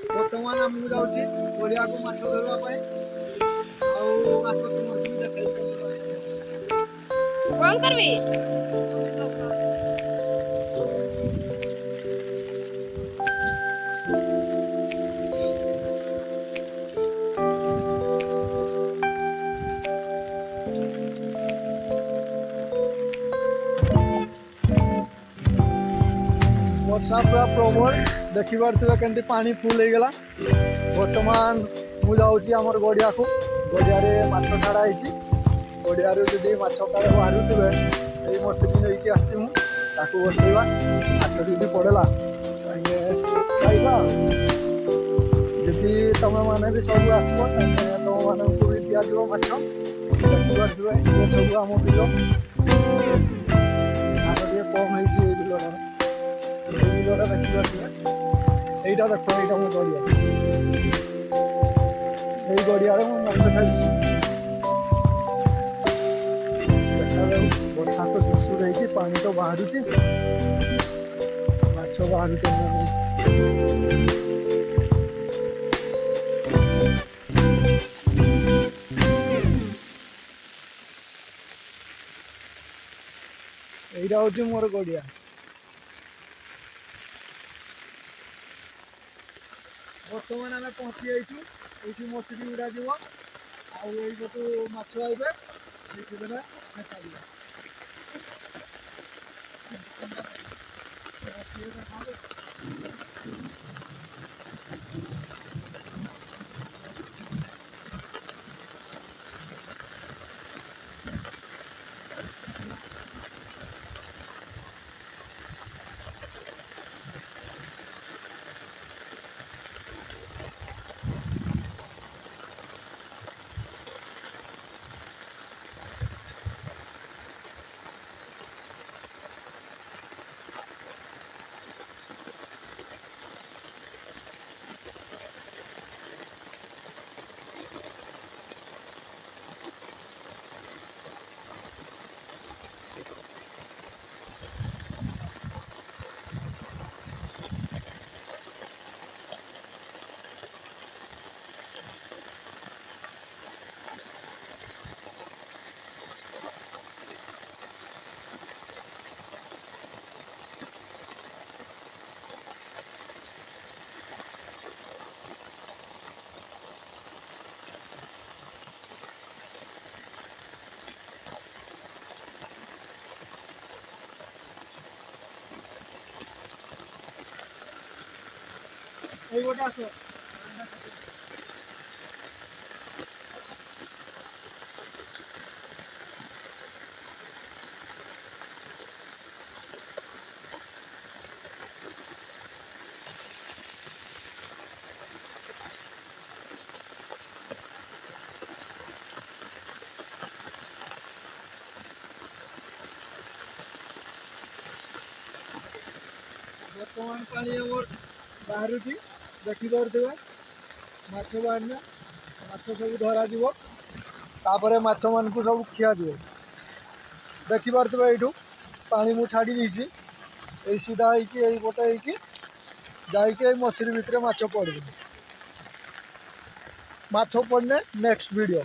बर्तमान आमको जाऊँगी गड़िया को माछ धरवाई आउ माछ तुमको देखाई कौन करबी वर्षा पूरा प्रबल देखिपे के पानी फुल हो गला। बर्तमान मुझे आमर गड़िया को गड़िया माछ छाड़ा गड़िया जी माछ काले बाहर थे ये मछली नहीं आसू बसवा माछ जी पड़ेगा खाइबा जी तुम मैंने भी सब आसो तुम मानक भी दिज्व माछ देखिए सब आम बिल धान टे कम हो बिलटा बिलटा देखिए এইটা দেখো এইটা মো গড়িয়া এই গড়িয়ারে মো মাছ ছাড়িছি দেখাଯାଉ ବର୍ଷା ତ ଜୋରସୋର ହେଇଛି ପାଣି ତ ବାହାରୁଛି ମାଛ ବାହାରୁଛନ୍ତି ନା ନାହିଁ এইটা ହଉଛି ମୋର ଗଡିଆ बर्तमान आम पहुँची जाइए ये मछली गुड़ा जीव आईपटू माछ आइबे गोटे आस बर्तमान पानी बाहर देखिपे माछ बाहर माछ सब धरा तापर माछ मान को सब खिया देखिपे यू पानी मु छाड़ी ये सीधा होपटे जाइए मछली भितर माछ पड़े माछ पड़ने नेक्स्ट वीडियो।